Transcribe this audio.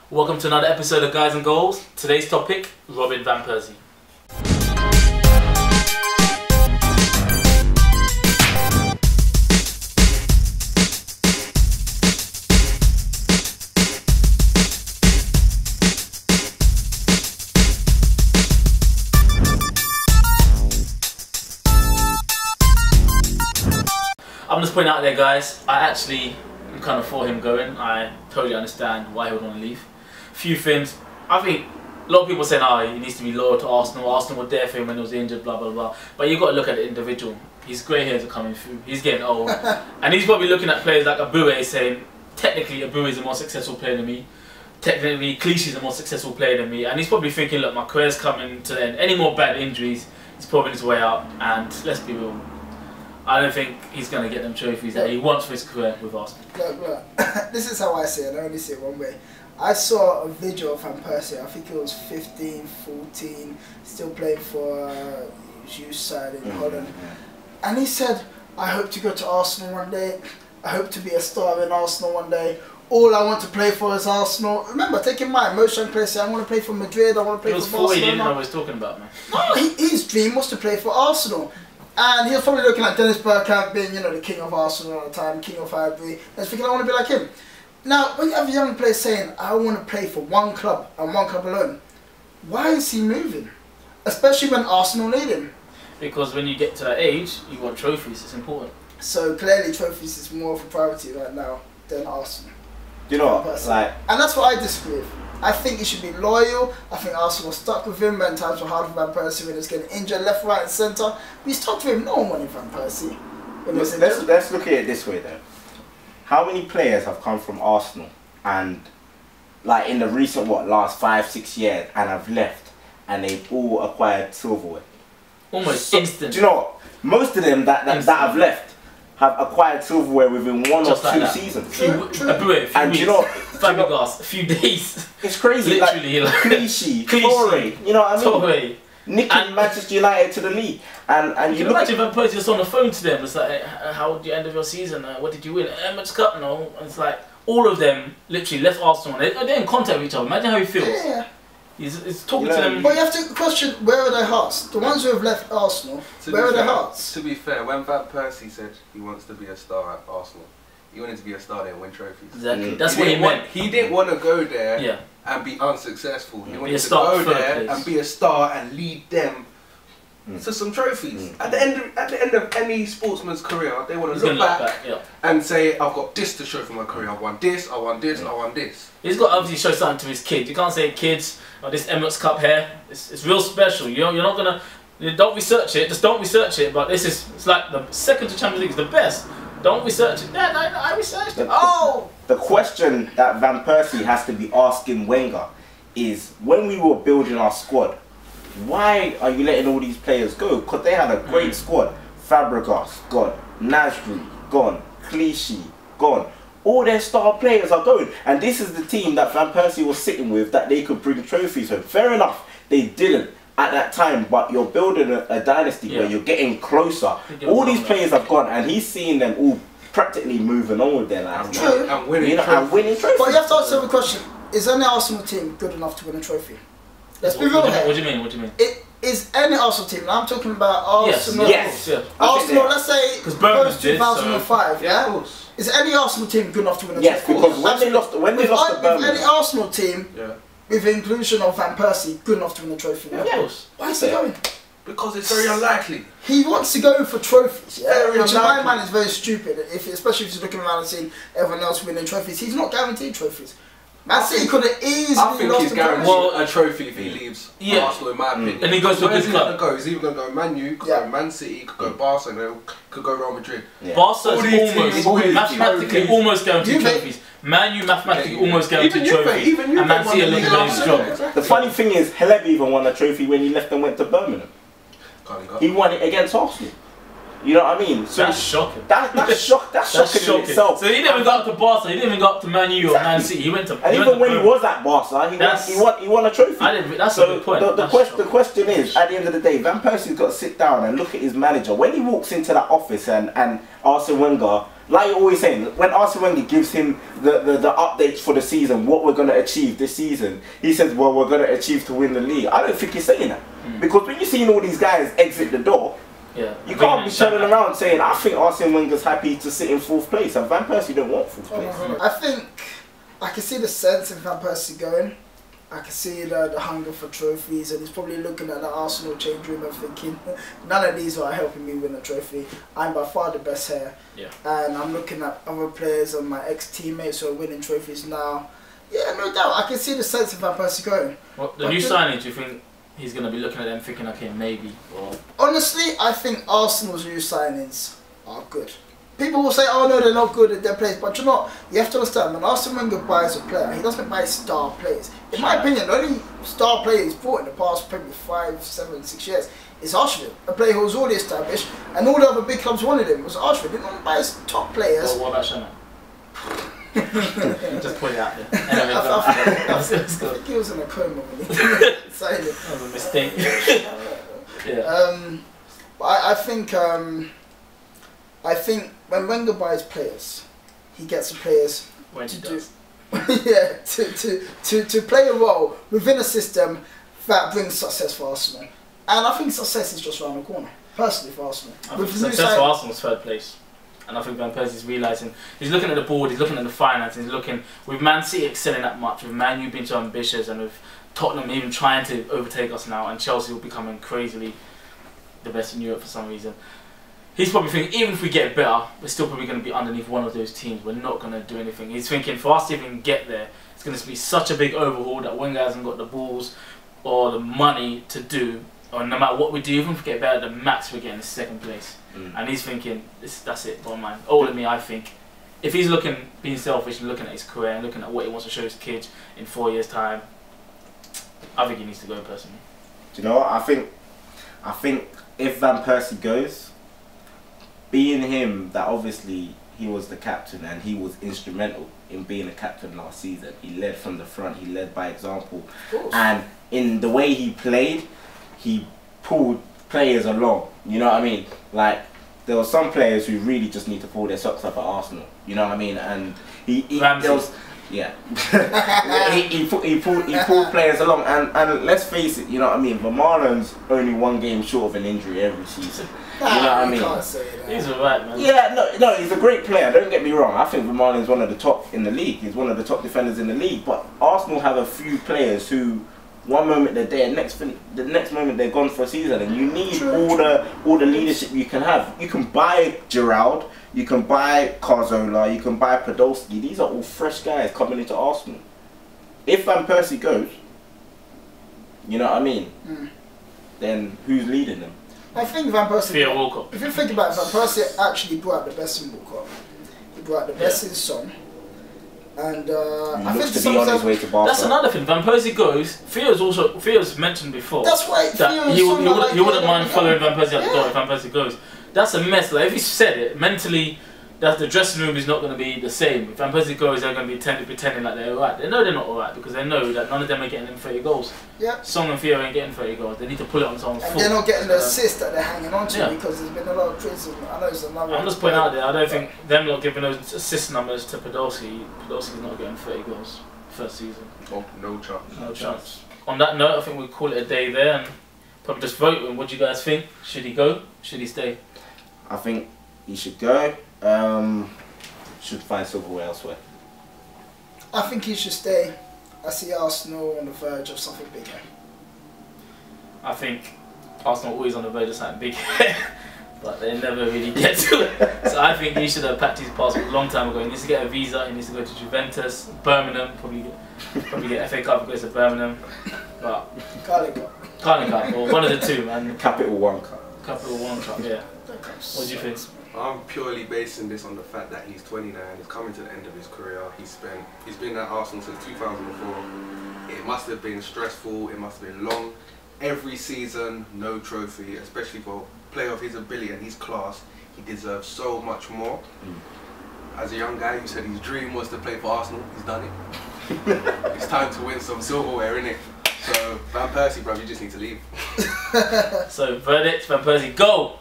Welcome to another episode of Guys and Goals. Today's topic, Robin Van Persie. I'm just putting out there, guys, I actually am kind of for him going. I totally understand why he would want to leave. Few things. I think a lot of people saying, oh, he needs to be loyal to Arsenal. Arsenal were there for him when he was injured, blah, blah, blah. But you've got to look at the individual. His grey hairs are coming through. He's getting old. And he's probably looking at players like Abue saying, technically, Abue is a more successful player than me. Technically, Clichy is a more successful player than me. And he's probably thinking, look, my career's coming to the end. Any more bad injuries, he's probably his way out. And let's be real, I don't think he's going to get them trophies that he wants for his career with Arsenal. Look, this is how I see it. I only see it one way. I saw a video of Van Persie. I think it was 15, 14, still playing for youth side in Holland. And he said, I hope to go to Arsenal one day. I hope to be a star in Arsenal one day. All I want to play for is Arsenal. Remember, take in mind, most young players say, I want to play for Madrid, I want to play for Barcelona. He didn't know what he was talking about, man. No, his dream was to play for Arsenal. And he was probably looking at Dennis Bergkamp being, you know, the king of Arsenal at the time, king of Ivory. And thinking, I want to be like him. Now, when you have a young player saying, I want to play for one club and one club alone, why is he moving? Especially when Arsenal need him. Because when you get to that age, you want trophies, it's important. So clearly trophies is more of a priority right now than Arsenal. You know what, like... And that's what I disagree with. I think he should be loyal. I think Arsenal stuck with him when times were hard for Van Persie when he was getting injured left, right and centre. We stuck with him, no one wanted Van Persie. Let's look at it this way then. How many players have come from Arsenal and, like in the recent, last 5-6 years and have left and they've all acquired silverware? Almost instant. Do you know what? Most of them that have left have acquired silverware within one or two seasons. A few weeks, a few days. It's crazy. Literally, like Clichy, Torre, you know what I mean? Nicking Manchester United to the league, and you imagine Van Persie just on the phone to them. It's like, how did you end of your season? What did you win? Emirates Cup, no. And it's like all of them literally left Arsenal. They're in contact with each other. Imagine how he feels. Yeah. He's talking to them. But you have to question, where are their hearts? The ones who have left Arsenal, where are their hearts? To be fair, when Van Persie said he wants to be a star at Arsenal, he wanted to be a star there and win trophies. Exactly. That's what he meant. He didn't want to go there and be unsuccessful. He wanted to go there and be a star and lead them to some trophies. At the end of any sportsman's career, they want to look back and say, I've got this to show for my career. I won this, I won this, I won this. He's got to obviously show something to his kids. You can't say, kids, this Emirates Cup here, it's real special. You're not gonna, don't research it. Just don't research it. But it's like the second to Champions League is the best. Don't research it. Yeah, no, I researched it. The question that Van Persie has to be asking Wenger is, when we were building our squad, why are you letting all these players go? Because they had a great squad. Fabregas, gone. Nasri, gone. Clichy, gone. All their star players are going. And this is the team that Van Persie was sitting with that they could bring trophies home. Fair enough, they didn't at that time, but you're building a dynasty where you're getting closer. All these players have gone and he's seeing them all practically moving on with their lives. True. And winning trophies. But you have to answer the question, is any Arsenal team good enough to win a trophy? Let's be real here. What do you mean? What do you mean? Is any Arsenal team, I'm talking about Arsenal. Yes. Arsenal, let's say, post 2005, yeah? Of course. Is any Arsenal team good enough to win a trophy? Yes, because when they lost to Birmingham. Any Arsenal team, with the inclusion of Van Persie, good enough to win a trophy? Yeah, of course. Why is he going? Because it's very unlikely. He wants to go for trophies, which in my unlikely. mind is very stupid, especially if he's looking around and seeing everyone else winning trophies. He's not guaranteed trophies. Man City could have easily I think lost he's guaranteed a trophy if he leaves Arsenal, in my opinion. And he goes to a good club. He's either going to go Man U, could go Man City, could go Barcelona, could go Real Madrid. Barca is mathematically almost guaranteed trophies. Man U mathematically almost guaranteed trophies. And Man City are looking very strong. The funny thing is, Haleb even won a trophy when he left and went to Birmingham. He won it against Arsenal. You know what I mean? So that's shocking. That's shocking in itself. So he didn't even go up to Barca. He didn't even go up to Man U or Man City. He went to. And even when he was at Barca, he won a trophy. That's a good point. The question is, at the end of the day, Van Persie's got to sit down and look at his manager when he walks into that office and Arsene Wenger like you're always saying, when Arsene Wenger gives him the updates for the season, what we're going to achieve this season, he says, well, we're going to achieve to win the league. I don't think he's saying that. Because when you're seeing all these guys exit the door, you can't be turning around saying, I think Arsene Wenger's happy to sit in 4th place, and Van Persie don't want 4th place. I think I can see the sense in Van Persie going. I can see the hunger for trophies, and he's probably looking at the Arsenal change room and thinking, none of these are helping me win a trophy. I'm by far the best here. And I'm looking at other players and my ex-teammates who are winning trophies now. Yeah, no doubt. I can see the sense of Van Persie going. Well, the new signing, do you think he's going to be looking at them thinking, okay, maybe? Or... Honestly, I think Arsenal's new signings are good. People will say, oh no, they're not good at their players, but you know, you have to understand, when Arsene Wenger buys a player, he doesn't buy star players. In my opinion, the only star player he's bought in the past probably 5, 7, 6 years is Arsenal, a player who was already established, and all the other big clubs wanted him. It was Arsenal. They didn't buy his top players. Well, what about Shannon? Just put it out there. Anyway, I think he was in a coma when he signed it. That was a mistake. But I think when Wenger buys players, he gets the players to play a role within a system that brings success for Arsenal. And I think success is just around the corner, personally, for Arsenal. I think success for Arsenal is 3rd place. And I think Van Persie's realising, he's looking at the board, he's looking at the finances, he's looking, with Man City excelling that much, with Man U being so ambitious, and with Tottenham even trying to overtake us now, and Chelsea will becoming crazily the best in Europe for some reason. He's probably thinking, even if we get better, we're still probably going to be underneath one of those teams. We're not going to do anything. He's thinking, for us to even get there, it's going to be such a big overhaul that Wenger hasn't got the balls or the money to do. Or no matter what we do, even if we get better, the max we're getting is 2nd place. And he's thinking, that's it, bottom line. All of me, I think, if he's looking, being selfish and looking at his career and looking at what he wants to show his kids in 4 years' time, I think he needs to go personally. Do you know what? I think if Van Persie goes, being him, that obviously he was the captain and he was instrumental in being a captain last season. He led from the front, he led by example. And in the way he played, he pulled players along, you know what I mean? Like, there were some players who really just need to pull their socks up at Arsenal, you know what I mean? And he pulled players along, and let's face it, you know what I mean? Vermaelen's only 1 game short of an injury every season. You know what I mean? Can't say that. He's alright, man. Yeah, no, he's a great player, don't get me wrong. I think Vermaelen's one of the top in the league. He's one of the top defenders in the league. But Arsenal have a few players who, one moment they're there, the next moment they're gone for a season, and you need all the leadership you can have. You can buy Giroud, you can buy Cazorla, you can buy Podolski. These are all fresh guys coming into Arsenal. If Van Persie goes, you know what I mean, then who's leading them? I think Van Persie, Walcott. If you think about it, Van Persie actually brought out the best in Walcott. He brought out the best in Son. And I think to be on his way to Barca. That's another thing. Van Persie goes. Theo's mentioned before. That's why he wouldn't mind following Van Persie out the door if Van Persie goes. That's a mess. Like, if he said it mentally, that the dressing room is not going to be the same. If Van Persie goes, they're going to be pretending like they're alright. They know they're not alright because they know that none of them are getting them 30 goals. Yeah. Song and Theo ain't getting 30 goals. They need to pull it on someone's foot. And they're not getting the assist that they're hanging on to because there's been a lot of criticism. I know it's another. I'm just pointing out there. I don't think them not giving those assist numbers to Podolski. Podolski's not getting 30 goals first season. Oh, no chance. No chance. On that note, I think we'll call it a day there and probably just vote on what do you guys think. Should he go? Should he stay? I think he should go. Should find silverware elsewhere. I think he should stay. I see Arsenal on the verge of something big here. I think Arsenal are always on the verge of something big, but they never really get to it. So I think he should have packed his passport a long time ago. He needs to get a visa. He needs to go to Juventus, Birmingham, probably get FA Cup if he goes to Birmingham. But Carling Cup, or one of the two, man. Capital One Cup. Capital One Cup, yeah. What do you think? I'm purely basing this on the fact that he's 29, he's coming to the end of his career. He's been at Arsenal since 2004. It must have been stressful, it must have been long. Every season, no trophy, especially for a player of his ability and his class. He deserves so much more. As a young guy who said his dream was to play for Arsenal, he's done it. It's time to win some silverware, innit? So, Van Persie, bro, you just need to leave. So, verdict, Van Persie, go!